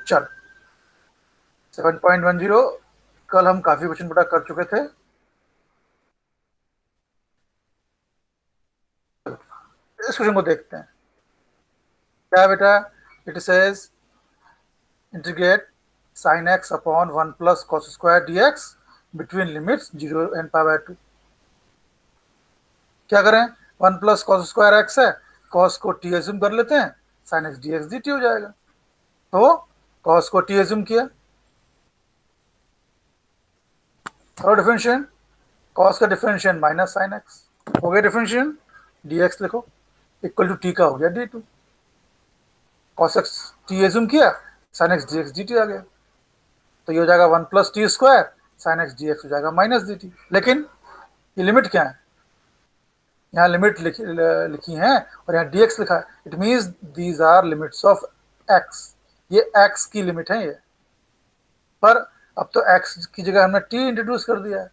चल 7.10 कल हम काफी क्वेश्चन बेटा कर चुके थे। इस क्वेश्चन को देखते हैं। क्या है बेटा? It says integrate sin x upon 1 plus cos square dx between limits 0 and pi by 2। क्या करें? 1 प्लस कॉस स्क्वायर एक्स है, कॉस को टी एज्यूम कर लेते हैं, sin x dx dt हो जाएगा। तो कॉस को टी एज्यूम किया और डिफरेंशिएशन, कॉस का डिफरेंशिएशन माइनस साइन एक्स हो गया, डिफरेंशिएशन dx लिखो इक्वल टू टी का हो गया d2। Cos x T assume किया, साइन एक्स dx dt आ गया। तो ये हो जाएगा 1 plus T square sine x dx हो जाएगा माइनस dt। लेकिन ये लिमिट क्या है? यहाँ लिमिट लिखी है और यहाँ dx लिखा है। It means these are limits of x। ये x की लिमिट है ये, पर अब तो x की जगह हमने t इंट्रोड्यूस कर दिया है,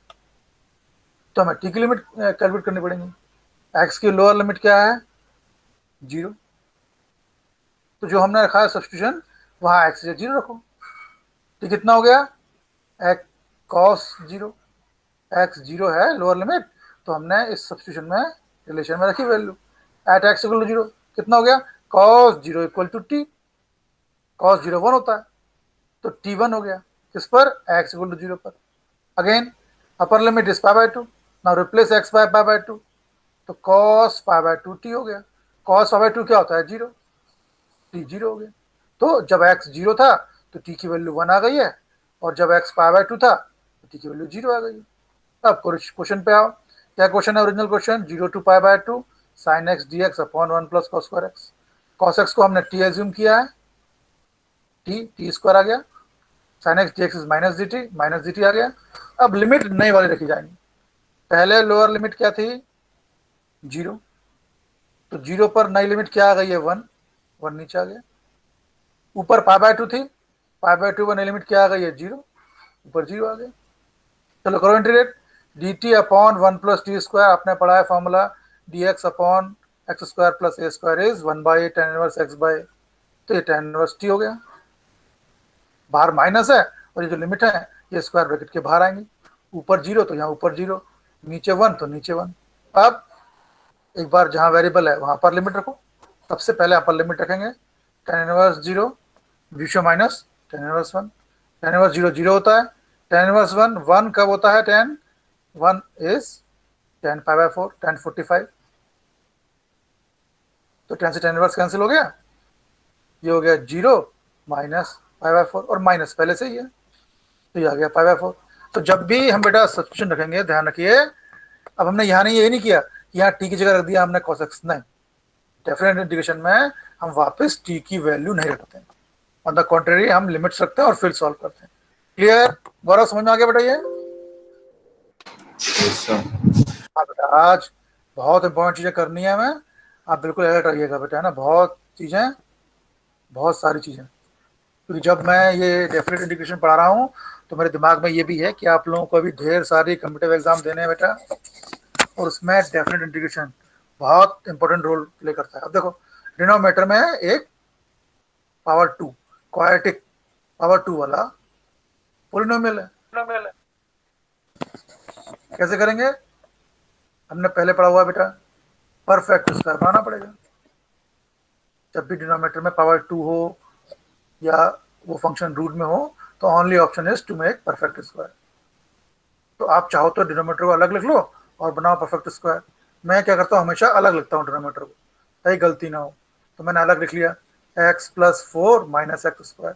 तो हमें t की लिमिट कैलकुलेट करनी पड़ेगी। x की लोअर लिमिट क्या है? 0। तो जो हमने रखा है सब्स्टिट्यूशन, वहाँ x से 0 रखो। t कितना हो गया? x cos 0। x 0 है लोअर लिमिट, तो हमने इस सब्स्टिट्यूशन में रिलेशन में रखी value at X equal to 0। कितना हो गया? cos 0 equal to T. cos 0 1 होता है, तो टी 1 हो गया। किस पर? x इक्वल टू 0 पर। Again upper limit is pi by 2। Now replace x by pi by 2, तो cos पाई बाय 2 टी हो गया। cos पाई बाय 2 क्या होता है? 0। टी 0 हो गया। तो जब x 0 था तो t की वैल्यू 1 आ गई है, और जब x पाई बाय 2 था तो t की वैल्यू 0 आ गई है। अब क्वेश्चन पे आओ। क्या क्वेश्चन है? Original question 0 to pi by 2 sine X D X upon 1 plus cos square X. Cos X को हमने टी एज्यूम किया है, टी स्क्वायर आ गया, sine X D X minus D T आ गया। अब लिमिट नई वाली रखी जाएंगी। पहले लोअर लिमिट क्या थी? 0। तो 0 पर नई लिमिट क्या आ गई है? 1। 1 नीचे आ गया। ऊपर पाई बाय 2 थी, पाई बाय 2 पर नई लिमिट क्या आ गई है? 0। ऊपर 0 आ गया। चलो करो integrate. D T upon 1 plus T square, आपने पढ़ा है formula, D X upon x square plus A square is 1 by tan inverse x by, तो ये टेन इनवर्स टी हो गया। बाहर माइनस है और ये जो लिमिट है ये स्क्वायर ब्रैकेट के बाहर आएंगी। ऊपर 0 तो यहाँ ऊपर 0, नीचे 1 तो नीचे 1। अब एक बार जहाँ वेरिएबल है वहाँ पर लिमिट रखो। सबसे पहले अपर लिमिट रखेंगे, टेन इनवर्स 0 बीचो minus tan inverse 1। Tan inverse 0 0 होता है, टेन इनवर्स 1 1 कब होता है? 10 1 इज 10 पाई बाय 4 1045। तो 10 से 10 इनवर्स कैंसिल हो गया, ये हो गया 0 माइनस पाई बाय 4, और माइनस पहले से ही है तो ये आ गया पाई बाय 4। तो जब भी हम बेटा सब्स्टिट्यूशन रखेंगे ध्यान रखिए, अब हमने यहाँ नहीं ये नहीं किया यहाँ टी की जगह रख दिया हमने cos x, नहीं। डेफिनेट इंटीग्रेशन में हम वापस टी की वैल्यू नहीं रखते हैं, ऑन द कॉन्ट्रेरी हम लिमिट्स रखते हैं और फिर सॉल्व करते हैं। क्लियर गौरव? समझ में आ गया बेटा ये? हाँ बेटा, आज बहुत इंपॉर्टेंट चीजें करनी है हमें, आप बिल्कुल अलर्ट रहिएगा बेटा, है ना। बहुत चीजें, बहुत सारी चीजें, क्योंकि जब मैं ये डेफिनेट इंटीग्रेशन पढ़ा रहा हूँ तो मेरे दिमाग में ये भी है कि आप लोगों को अभी ढेर सारी कम्पिटिटिव एग्जाम देने हैं बेटा, और उसमें डेफिनेट इंटीग्रेशन बहुत इंपॉर्टेंट रोल प्ले करता है। अब देखो, डिनोमिनेटर में एक पावर 2 क्वाड्रेटिक पावर 2 वाला पोलिनोमियल है। कैसे करेंगे? हमने पहले पढ़ा हुआ बेटा, परफेक्ट स्क्वायर बनाना पड़ेगा। जब भी डिनोमिनेटर में पावर 2 हो या वो फंक्शन रूट में हो तो only option is to make perfect square. तो आप चाहो तो डिनोमिनेटर को अलग लिख लो और बनाओ परफेक्ट स्क्वायर। मैं क्या करता हूँ, हमेशा अलग लिखता हूँ डिनोमिनेटर को, कहीं गलती ना हो। तो मैंने अलग लिख लिया, x plus 4 minus X square.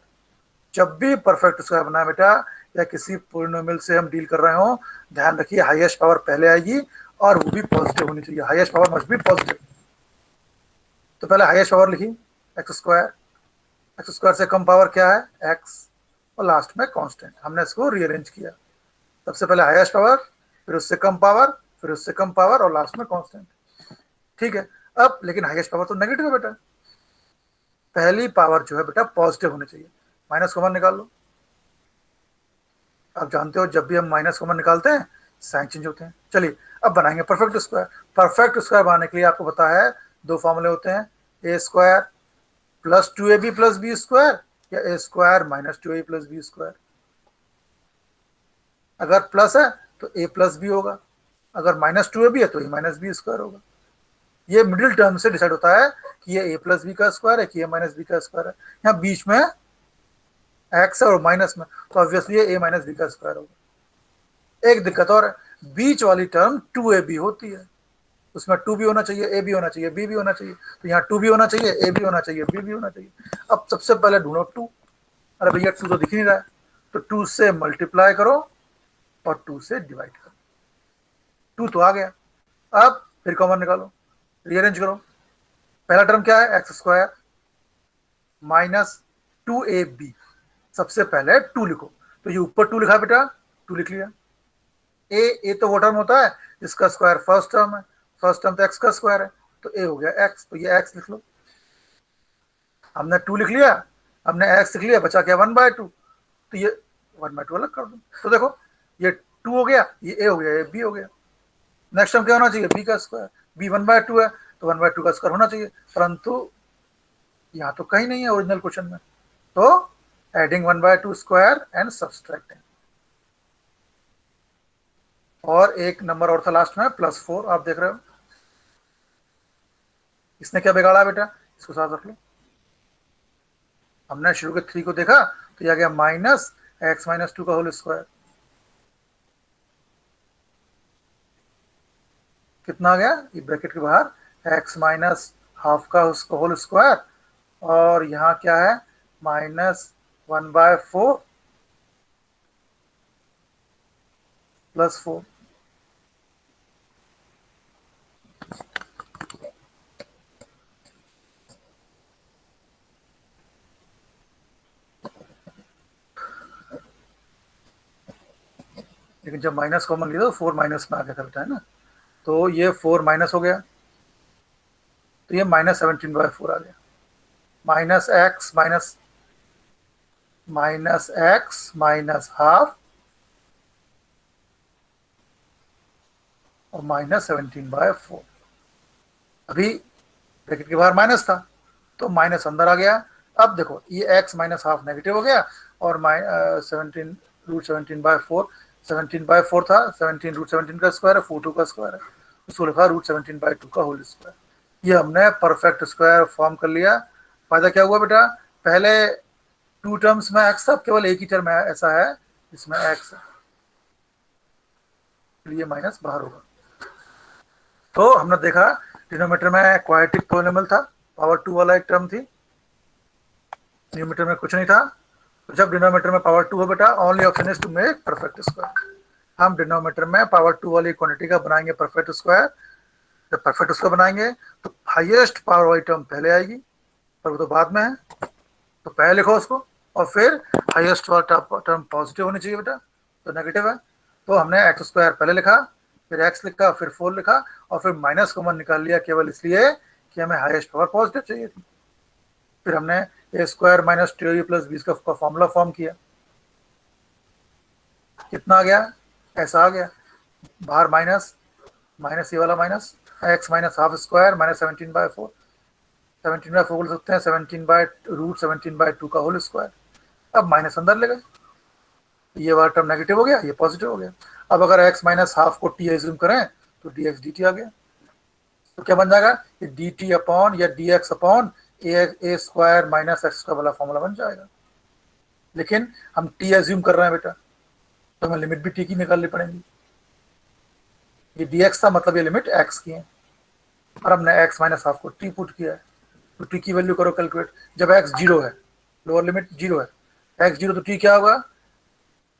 जब भी परफेक्ट स्क्वायर बनाए बेटा या किसी पोलिनोमियल से हम डील कर रहे हो, ध्यान रखिए हाईएस्ट पावर पहले आएगी और वो भी पॉजिटिव होनी चाहिए। Highest power must be positive. तो पहले हाईएस्ट पावर लिखी एक्स स्क्वायर से कम पावर क्या है? एक्स, और लास्ट में कांस्टेंट। हमने इसको रीअरेंज किया, सबसे पहले हाईएस्ट पावर, फिर उससे कम पावर, फिर उससे कम पावर, और लास्ट में कांस्टेंट। ठीक है। अब लेकिन हाईएस्ट पावर तो नेगेटिव है बेटा, पहली पावर जो है बेटा पॉजिटिव होनी चाहिए। माइनस कॉमन निकाल लो। आप जानते हो जब भी हम माइनस कॉमन निकालते हैं साइन चेंज होते हैं। चलिए अब बनाएंगे परफेक्ट स्क्वायर। परफेक्ट स्क्वायर बनाने के लिए आपको पता है दो फॉर्मूले होते हैं, A square plus 2ab plus B square या A square minus 2a plus B square. अगर प्लस है तो ए प्लस बी होगा, अगर माइनस 2a भी है तो ए माइनस बी स्क्वायर होगा। ये मिडिल टर्म से डिसाइड होता है कि ये ए प्लस बी का स्क्वायर है कि ए माइनस बी का स्क्वायर है। यहाँ बीच में एक्स है और माइनस में, तो ऑब्वियसली ए माइनस बी का स्क्वायर होगा। एक दिक्कत और है, बीच वाली टर्म 2ab होती है, उसमें 2 भी होना चाहिए, ए भी होना चाहिए, बी भी होना चाहिए, तो यहाँ 2 भी होना चाहिए, ए भी होना चाहिए, बी भी होना चाहिए। अब सबसे पहले ढूंढो 2। अरे भैया 2 तो दिख नहीं रहा है, तो 2 से मल्टीप्लाई करो और 2 से डिवाइड करो, 2 तो आ गया। अब फिर कॉमन निकालो, रीअरेंज करो। पहला टर्म क्या है, एक्स स्क्वायर माइनस 2ab। सबसे पहले 2 लिखो, तो ये ऊपर 2 लिखा बेटा, 2 लिख लिया। ए तो वो टर्म होता है जिसका स्क्वायर फर्स्ट टर्म है, फर्स्ट टर्म तो एक्स का स्क्वायर है, तो ए हो गया एक्स, तो ये एक्स लिख लो। हमने 2 लिख लिया, हमने एक्स लिख लिया, बचा क्या 1/2, तो ये 1/2 अलग कर दो। तो देखो ये 2 हो गया, ये ए हो गया, ये बी हो गया। नेक्स्ट टर्म क्या होना चाहिए, बी का स्क्वायर, बी 1/2 है तो 1/2 का स्क्वायर होना चाहिए, परंतु यहाँ तो कहीं नहीं है ओरिजिनल क्वेश्चन में। तो एडिंग 1/2 स्क्वायर एंड सब्सट्रैक्टिंग। और एक नंबर और था लास्ट में +4, आप देख रहे हो। इसने क्या बिगाड़ा बेटा, इसको साथ रख लो। हमने शुरू के 3 को देखा तो यह आ गया माइनस एक्स माइनस 2 का होल स्क्वायर। कितना आ गया, ये ब्रैकेट के बाहर एक्स माइनस हाफ का उसका होल स्क्वायर, और यहाँ क्या है -1/4 +4। लेकिन जब माइनस कॉमन लिया तो 4 माइनस में आ गया था बेटा, है ना। तो ये 4 माइनस हो गया, तो ये -17/4 आ गया। -x माइनस हाफ और -17/4। अभी ब्रैकेट के बाहर माइनस था तो माइनस अंदर आ गया। अब देखो ये x माइनस हाफ नेगेटिव हो गया, और 17 √17/4, 17/4 था, 17 √17 का स्क्वायर है, 4 का स्क्वायर है, उसको लिखा √17/2 का होल स्क्वायर। ये हमने परफेक्ट स्क्वायर फॉर्म कर लिया। फायदा क्या हुआ बेटा, पहले 2 टर्म्स में x था, केवल एक ही टर्म ऐसा है जिसमें x है, ये माइनस बाहर होगा। तो हमने देखा डिनोमीटर में क्वाड्रेटिक पॉलिनोमियल था, पावर 2 वाला एक टर्म थी, न्यूमीटर में कुछ नहीं था। तो जब डिनोमीटर में पावर 2 हो बेटा, only option is to make perfect square. हम डिनोमीटर में पावर 2 वाली क्वांटिटी का बनाएंगे परफेक्ट स्क्वायर। जब परफेक्ट स्क्वायर बनाएंगे तो हाईएस्ट पावर वाली टर्म पहले आएगी, पर वो तो बाद में है, तो पहले लिखो उसको, और फिर हाईएस्ट वाला टर्म पॉजिटिव होनी चाहिए बेटा, तो नेगेटिव है, तो हमने एक्स स्क्वायर पहले लिखा, फिर एक्स लिखा, फिर 4 लिखा, और फिर माइनस कॉमन निकाल लिया, केवल इसलिए कि हमें हाईएस्ट पावर पॉजिटिव चाहिए थी। फिर हमने A square minus 2a plus B का फॉर्मूला फॉर्म किया। कितना आ गया, ऐसा आ गया, बाहर माइनस, माइनस ये वाला minus, x minus half square minus 17/4, 17/4 बोल सकते हैं, 17/√17/2 का होल स्क्वायर। अब माइनस अंदर ले गए, ये वाला टर्म नेगेटिव हो गया, ये पॉजिटिव हो गया। अब अगर x माइनस हाफ को t एज्यूम करें तो dx dt आ गया, तो क्या बन जाएगा, ये dt अपॉन या dx upon A square minus X square वाला फॉर्मूला बन जाएगा। लेकिन हम t एज्यूम कर रहे हैं बेटा, तो हमें लिमिट भी t की निकालनी पड़ेगी। ये dx था, मतलब ये लिमिट x की है, और हमने x माइनस हाफ को t पुट किया है, तो t की वैल्यू करो कैलकुलेट। जब x 0 है, लोअर लिमिट 0 है, x 0 तो t क्या होगा,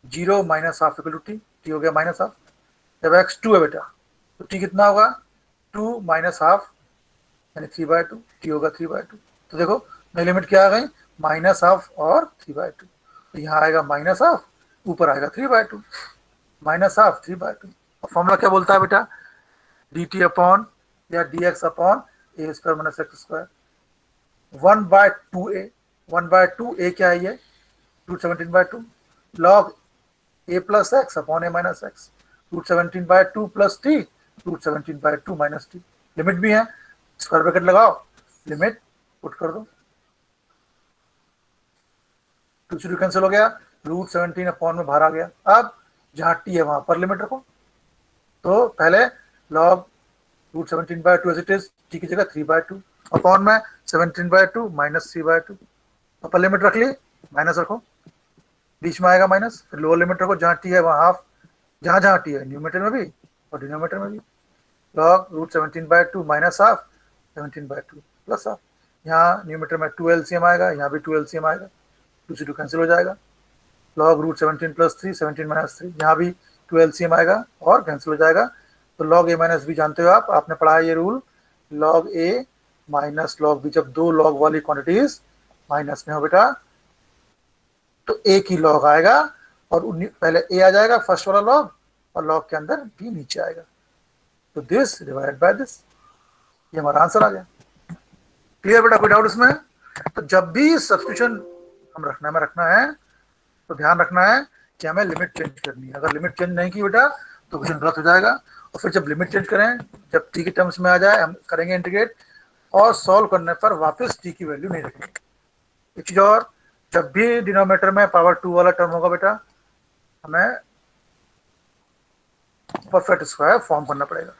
0 minus half equal to T हो गया माइनस हाफ। जब x 2 है बेटा तो t कितना होगा, 2 माइनस हाफ यानी 3/2, टी होगा 3/2। तो देखो नई लिमिट क्या आ गई, माइनस हाफ और 3/2, तो यहाँ आएगा माइनस हाफ, ऊपर आएगा 3/2, माइनस हाफ 3/2। और फॉर्मूला क्या बोलता है बेटा, डी टी अपॉन या D X upon A square minus X square, 1/2a, 1/2a क्या है, ये √17/2 log a plus X upon a minus X, √17/2 plus T, √17/2 minus T. Limit भी है, स्क्वायर ब्रैकेट लगाओ, लिमिट पुट कर दो। टू से टू कैंसिल हो गया, रूट 17 अपॉन में बाहर आ गया। अब जहाँ टी है वहां पर लिमिट रखो, तो पहले log root 17/2 as it is, T की जगह 3/2 अपॉन में 17/2 माइनस 3/2, अपर लिमिट रख ली, माइनस रखो, बीच में आएगा माइनस, फिर लोअर लिमिट रखो, जहाँ टी है वहाँ हाफ, जहाँ जहाँ टी है न्यूमरेटर में भी और डिनोमिनेटर में भी, log root 17/2 minus half 17/2 plus half, यहाँ न्यूमरेटर में 2 LCM आएगा, यहाँ भी 2 LCM आएगा, 2 से 2 कैंसिल हो जाएगा, लॉग रूट 17 + 3 17 - 3, यहाँ भी 2 LCM आएगा और कैंसिल हो जाएगा। तो लॉग ए माइनस बी जानते हो आप, आपने पढ़ा है ये रूल, लॉग ए माइनस लॉग बी, जब दो लॉग वाली क्वांटिटीज माइनस में हो बेटा तो ए की लॉग आएगा और पहले ए आ जाएगा फर्स्ट वाला लॉग और लॉग के अंदर बी नीचे आएगा, तो दिस डिवाइड बाय दिस, ये हमारा आंसर आ गया। क्लियर बेटा, कोई डाउट इसमें? तो जब भी सब्स्टिट्यूशन हम रखना है तो ध्यान रखना है कि हमें लिमिट चेंज करनी है, अगर लिमिट चेंज नहीं की बेटा तो क्वेश्चन गलत हो जाएगा। और फिर जब लिमिट चेंज करें, जब टी के टर्म्स में आ जाए हम करेंगे इंटीग्रेट, और सॉल्व करने पर वापस टी की वैल्यू नहीं रखेंगे। एक चीज और, जब भी डिनोमिनेटर में पावर 2 वाला टर्म होगा बेटा हमें परफेक्ट स्क्वायर फॉर्म करना पड़ेगा।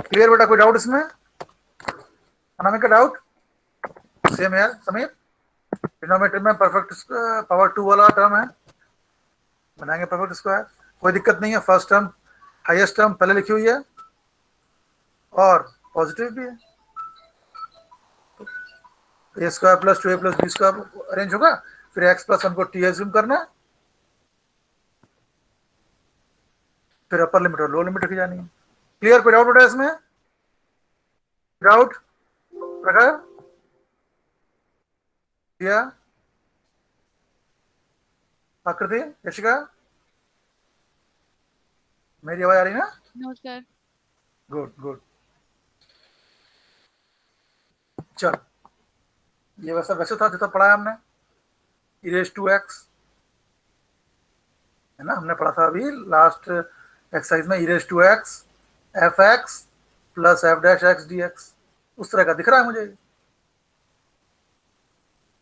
क्लियर बेटा, कोई डाउट इसमें? अनामिक का डाउट? सेम है समीर, डिनोमिनेटर में परफेक्ट पावर 2 वाला टर्म है, बनाएंगे परफेक्ट स्क्वायर, कोई दिक्कत नहीं है। फर्स्ट टर्म हाईएस्ट टर्म पहले लिखी हुई है और पॉजिटिव भी है, A square plus 2a plus B square arrange होगा, फिर x + 1 को टी एज्यूम करना है, फिर अपर लिमिट और लोअर लिमिट रखी जानी है। क्लियर, कोई डाउट बेटा इसमें? डाउट रखा दिया? आकृति, यशिका, मेरी आवाज आ रही ना? No sir. गुड गुड, चल ये वैसे था जितना पढ़ा है हमने, e⁻x है ना, हमने पढ़ा था अभी लास्ट एक्सरसाइज में, e⁻x fx + f' dx, उस तरह का दिख रहा है मुझे,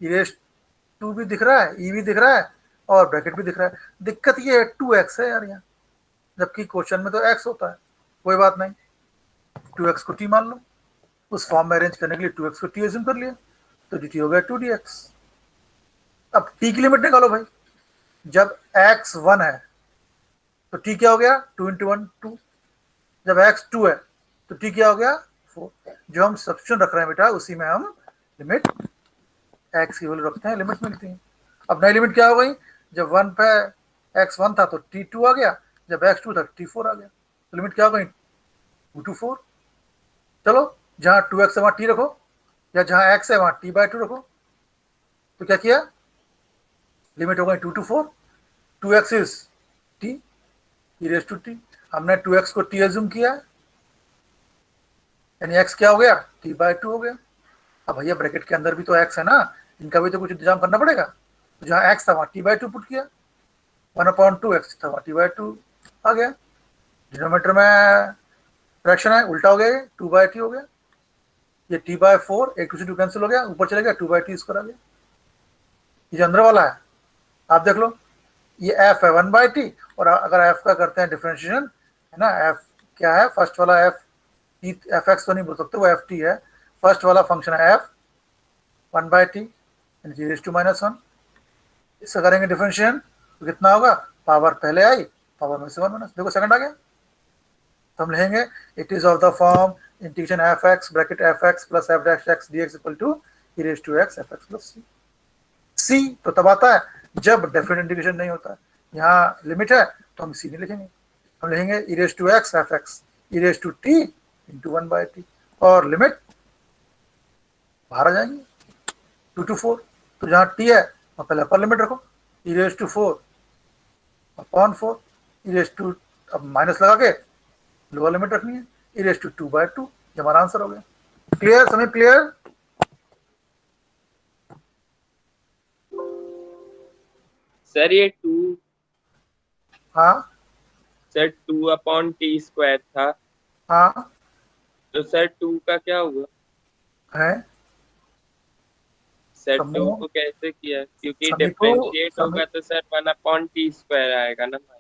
e⁻² भी दिख रहा है, e भी दिख रहा है और ब्रैकेट भी दिख रहा है। दिक्कत ये है 2x है यार यहाँ, जबकि क्वेश्चन में तो x होता है। कोई बात नहीं, 2x को t मान लो, उस फॉर्म में अरेंज करने के लिए 2x को t एज्यूम कर लिया, तो dt हो गया 2dx। अब t की लिमिट निकालो भाई, जब x 1 है तो t क्या हो गया, 2 × 1 2, जब x 2 है तो t क्या हो गया 4। जो हम सब्स्टिट्यूशन रख रहे हैं बेटा उसी में हम लिमिट x की वैल्यू रखते हैं, लिमिट मिलती है। अब नई लिमिट क्या हो गई, जब 1 पे x 1 था तो t 2 आ गया, जब x 2 था t 4 आ गया, तो लिमिट क्या हो गई 2 to 4। चलो जहाँ 2x है वहाँ t रखो, या जहाँ x है वहाँ t/2 रखो, तो क्या किया, लिमिट हो गई 2 to 4, 2x is t e⁻t, हमने 2x को t एज्यूम किया है, यानी x क्या हो गया t/2 हो गया। अब भैया ब्रैकेट के अंदर भी तो x है ना, इनका भी तो कुछ इंतजाम करना पड़ेगा, तो जहाँ x था वहाँ t/2 पुट किया, 1/2 x था वहाँ t/2 आ गया। डिनोमिनेटर में फ्रैक्शन है, उल्टा हो गया, 2/t हो गया, ये t/4 एक 2 से 2 कैंसिल हो गया, ऊपर चले गया 2/t² आ गया। ये जो अंदर वाला है आप देख लो, ये f है 1/t, और अगर f का करते हैं डिफरेंशिएशन है ना, f क्या है, फर्स्ट वाला fx तो नहीं बोल सकते, वो ft है, फर्स्ट वाला फंक्शन है f 1/t यानी e⁻⁻1, इसका करेंगे डिफरेंशिएशन तो कितना होगा, पावर पहले आई, पावर में से 1 माइनस, देखो सेकंड आ गया, तो हम लिखेंगे it is of the form integration fx bracket fx + f' dx = e⁻x fx + c। c तो तब आता है जब डेफिनेट इंटीग्रेशन नहीं होता है, यहाँ लिमिट है तो हम c नहीं लिखेंगे, हम लिखेंगे e⁻x fx e⁻t × 1/t, और लिमिट बाहर आ जाएंगे 2 to 4, तो जहाँ t है वहाँ पहले अपर लिमिट रखो, e⁻4 अपॉन 4, e⁻, अब माइनस लगा के लोअर लिमिट रखनी है, e⁻2/2, ये हमारा आंसर हो गया। क्लियर, समय क्लियर? सर ये 2, हाँ सर 2/t² था, हाँ तो सर 2 का क्या हुआ? है, सर 2 समूह को कैसे किया, क्योंकि समीप को डिफरेंशिएट होगा तो सर 1/t² आएगा ना भाई।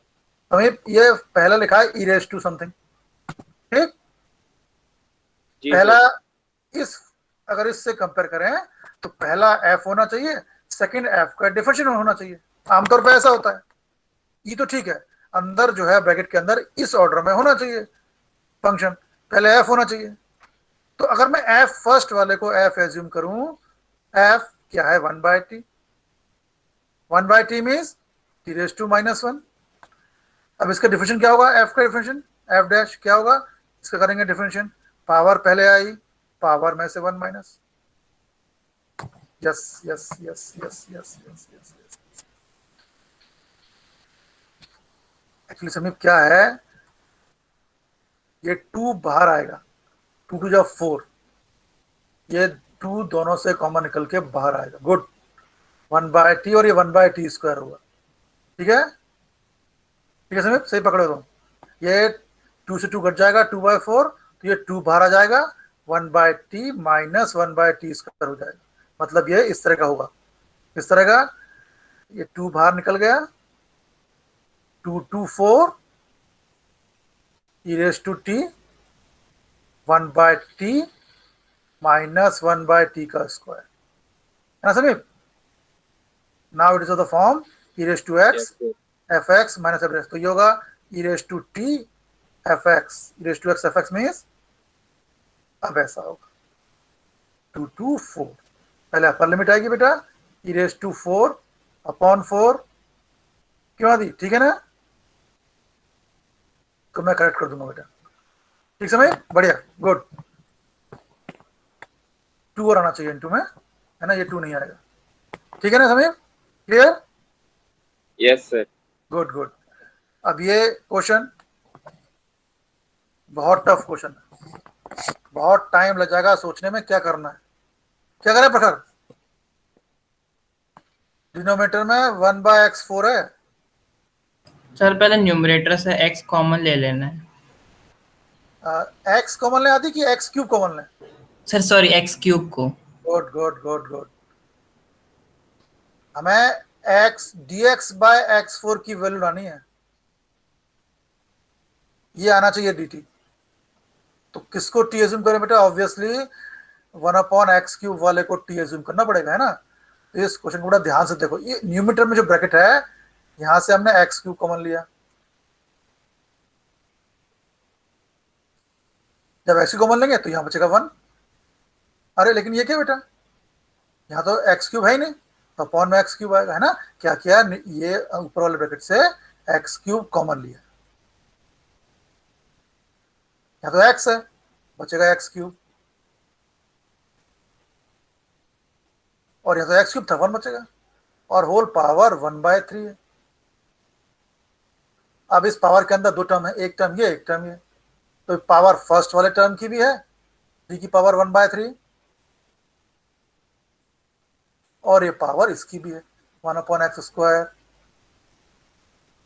समीप ये पहला लिखा है ई रेस टू समथिंग, ठीक। जी पहला सर। इस अगर इससे कंपेयर करें तो पहला एफ होना चाहिए, सेकंड एफ का डिफरेंशियल होना चाहिए। आमतौर पे ऐसा होता है। ये तो ठीक है, अंदर जो है ब्रैकेट के अंदर इस ऑर्डर में होना चाहिए फंक्शन, पहले एफ होना चाहिए। तो अगर मैं एफ फर्स्ट वाले को एफ एज्यूम करूं, एफ क्या है 1/t, 1/t मीन्स t⁻⁻1। अब इसका डिफरेंशियल क्या होगा, एफ का डिफरेंशियल एफ डैश क्या होगा, इसका करेंगे डिफरेंशियल, पावर पहले आई, पावर में से 1 minus. Yes yes yes yes yes yes yes yes. Actually समीप क्या है, ये 2 बाहर आएगा, 2 टू जा 4, ये 2 दोनों से कॉमन निकल के बाहर आएगा। गुड, 1/t और ये 1/t² होगा। ठीक है, ठीक है समीप, सही पकड़े तुम। ये 2 से 2 घट जाएगा, 2/4, तो ये 2 बाहर आ जाएगा, 1/t माइनस 1/t² हो जाएगा। मतलब ये इस तरह का होगा, इस तरह का, ये 2 बाहर निकल गया, 2 2 4 e raised to t 1/t minus 1/t का स्क्वायर, है ना समीप। Now it is of the form e raised to x yes sir. fx minus f, तो ये होगा e raised to t fx, e raised to x fx means अब ऐसा होगा 2 2 4, पहले अपर लिमिट आएगी बेटा, e raised to 4 अपॉन 4 क्यों आदि, ठीक है ना, तो मैं करेक्ट कर दूंगा बेटा, ठीक समय, बढ़िया, गुड। 2 और आना चाहिए इनटू में, है ना, ये 2 नहीं आएगा, ठीक है ना समय, clear. Yes sir. Good good. अब ये क्वेश्चन बहुत टफ क्वेश्चन है, बहुत टाइम लग जाएगा सोचने में क्या करना है। क्या करें प्रखर, डिनोमिनेटर में 1/x4 है, सर पहले न्यूमरेटर से x कॉमन ले लेना है। एक्स कॉमन ले आती कि एक्स क्यूब कॉमन ले, सर सॉरी x क्यूब को। Good good good good. हमें x dx/x4 की वैल्यू लानी है, ये आना चाहिए dt। तो किसको टी एज्यूम करें बेटा, ऑब्वियसली 1/x³ वाले को टी एज्यूम करना पड़ेगा, है ना। तो इस क्वेश्चन को बड़ा ध्यान से देखो, ये न्यूमरेटर में जो ब्रैकेट है यहां से हमने x³ कॉमन लिया, जब x³ कॉमन लेंगे तो यहां बचेगा 1। अरे लेकिन ये क्या बेटा, यहाँ तो x³ है ही नहीं, तो अपॉन में x³ आएगा, है ना। क्या किया, ये ऊपर वाले ब्रैकेट से x³ कॉमन लिया, यहाँ तो x है, बचेगा x³, और यहाँ तो x³ था, 1 बचेगा, और होल पावर 1/3 है। अब इस पावर के अंदर 2 टर्म है, एक टर्म ये, एक टर्म ये, तो पावर फर्स्ट वाले टर्म की भी है, d की पावर 1/3, और ये पावर इसकी भी है 1/x²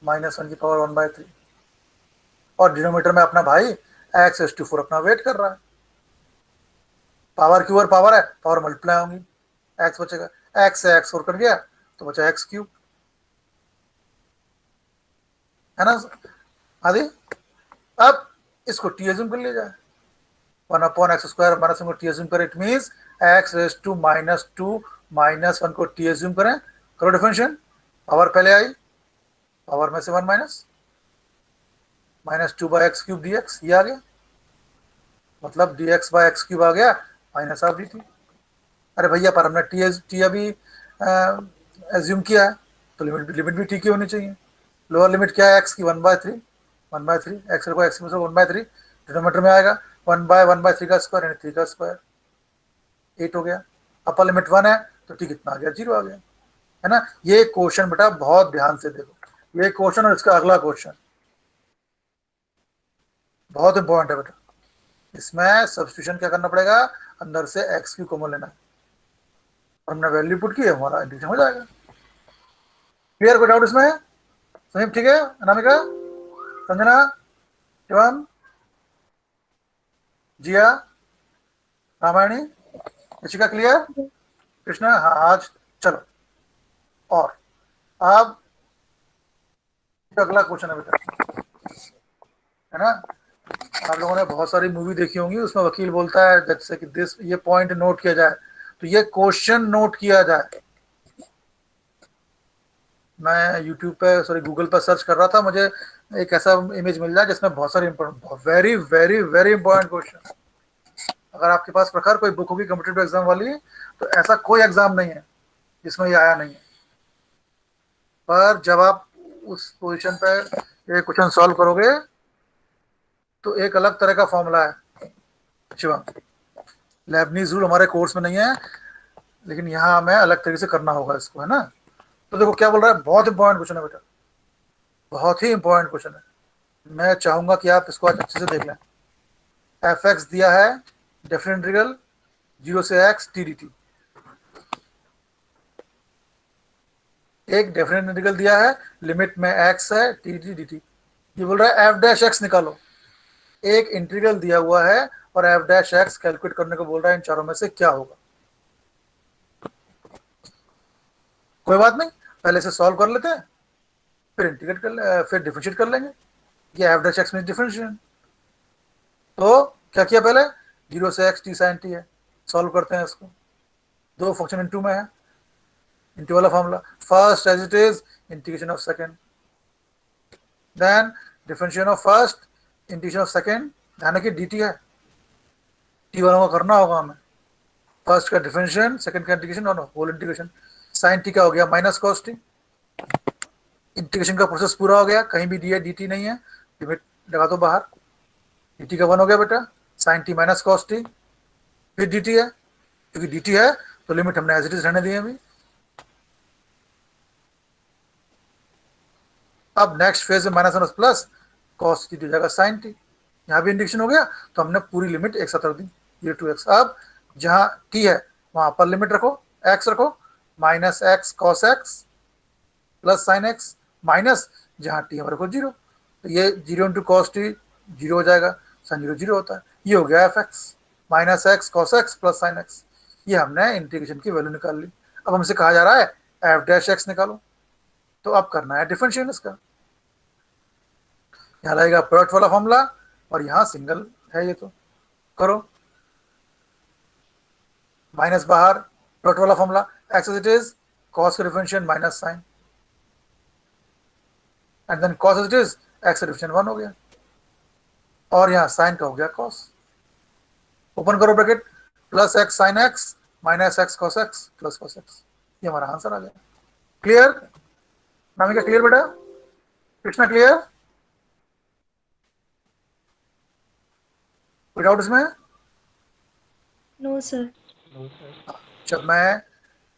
माइनस 1 की पावर 1/3, और डिनोमिनेटर में अपना भाई x⁴ अपना वेट कर रहा है, पावर की ओर पावर है, पावर मल्टीप्लाई होंगी, x बचेगा, x से x4 कर गया तो बचा x³, है ना आदि। अब इसको टी एज्यूम कर लिया जाए, 1/x² माइनस 1 को टी एज्यूम करें, इट मीन्स x⁻² माइनस 1 को टी एज्यूम करें, करो डिफरेंशियल, पावर पहले आई, पावर में से 1 माइनस 2/x³ dx, ये आ गया, मतलब dx/x³ आ गया माइनस ऑफ dt। अरे भैया पर हमने टी अभी एज्यूम किया है, तो लिमिट भी टी की होनी चाहिए। लोअर लिमिट क्या है, x की 1/3, 1/3 x को x में से 1/3 डिनोमिनेटर में आएगा, 1/1/3 का स्क्वायर यानी 3 का स्क्वायर, 8 हो गया। अपर लिमिट 1 है तो टी कितना आ गया, 0 आ गया, है ना। ये क्वेश्चन बेटा बहुत ध्यान से देखो, ये क्वेश्चन और इसका अगला क्वेश्चन बहुत इंपॉर्टेंट है बेटा। इसमें सब्स्टिट्यूशन क्या करना पड़ेगा, अंदर से x³ कॉमन लेना है, और हमने वैल्यू पुट की है, हमारा इंटीग्रेशन हो जाएगा। क्लियर, कोई डाउट इसमें, समीप ठीक है, अनामिका, संजना, शिवम, जिया, रामायणी, ऋषिका, क्लियर, कृष्णा, हाँ आज चलो। और अब अगला क्वेश्चन है बेटा, है ना। आप लोगों ने बहुत सारी मूवी देखी होंगी, उसमें वकील बोलता है जज से कि दिस, ये पॉइंट नोट किया जाए, तो ये क्वेश्चन नोट किया जाए। मैं यूट्यूब पे, सॉरी गूगल पर सर्च कर रहा था, मुझे एक ऐसा इमेज मिल जाए जिसमें बहुत सारे important, very very very important question. अगर आपके पास प्रकार कोई बुक होगी कॉम्पिटेटिव एग्जाम वाली, तो ऐसा कोई एग्जाम नहीं है जिसमें ये आया नहीं है। पर जब आप उस पोजीशन पे ये क्वेश्चन सॉल्व करोगे तो एक अलग तरह का फॉर्मूला है शिवम। लेबनीज रूल हमारे कोर्स में नहीं है, लेकिन यहाँ हमें अलग तरीके से करना होगा इसको, है ना। तो देखो क्या बोल रहा है, बहुत इंपॉर्टेंट क्वेश्चन है बेटा, बहुत ही इंपॉर्टेंट क्वेश्चन है। मैं चाहूंगा कि आप इसको आज अच्छे से देख लें। एफ एक्स दिया है, डेफिनेट इंटीग्रल 0 से x टी डी टी। एक डेफिनेट इंटीग्रल दिया है, लिमिट में x है, टी डी टी। ये बोल रहा है एफ डैश एक्स निकालो। एक इंटीग्रल दिया हुआ है और एफ डैश एक्स कैलकुलेट करने को बोल रहा है, इन चारों में से क्या होगा। कोई बात नहीं, पहले से सॉल्व कर लेते हैं, फिर इंटीग्रेट कर फिर डिफरेंशिएट कर लेंगे। ये एफ डैश एक्स में डिफरेंशिएशन, तो क्या किया पहले, 0 से x टी साइन टी है, सॉल्व करते हैं इसको। दो फंक्शन इनटू में है, इनटू वाला formula, first as it is, integration of second, then differentiation of first, integration of second, ध्यान रखिए dt है, टी वालों को करना होगा हमें, फर्स्ट का डिफरेंशिएशन, सेकंड का इंटीग्रेशन और होल इंटीग्रेशन। साइन टी का हो गया माइनस कॉस टी, इंटीग्रेशन का प्रोसेस पूरा हो गया, कहीं भी डी है dt नहीं है, लिमिट लगा दो बाहर, dt का 1 हो गया बेटा, sine T minus cos T, फिर dt है, क्योंकि dt है तो लिमिट हमने एज इट इज रहने दी है अभी। अब नेक्स्ट फेज में minus minus plus cos T हो जाएगा साइन टी, यहाँ भी इंडिकेशन हो गया, तो हमने पूरी लिमिट एक साथ रख दी 0 टू x। अब जहाँ t है वहाँ पर लिमिट रखो, x रखो, minus X cos X plus sign X, minus जहाँ t हमारे को 0, तो ये 0 इंटू कॉस टी 0 हो जाएगा, साइन 0 0 होता है। ये हो गया F x minus X cos X plus sine x, ये हमने इंटीग्रेशन की वैल्यू निकाल ली। अब हमसे कहा जा रहा है एफ डैश एक्स निकालो, तो अब करना है डिफरेंशिएशन इसका। यहाँ लगेगा प्रोडक्ट वाला फॉर्मूला और यहाँ सिंगल है, ये तो करो, माइनस बाहर, प्रोडक्ट वाला formula, X as it is, cos का differentiation minus sine, and then cos as it is, X का डिफरेंशिएशन 1 हो गया, और यहाँ साइन का हो गया कॉस, ओपन करो bracket, plus X sine X minus X cos X plus cos X, ये हमारा आंसर आ गया। क्लियर नामिका, क्लियर बेटा, कृष्णा क्लियर, कोई डाउट इसमें? No sir. जब मैं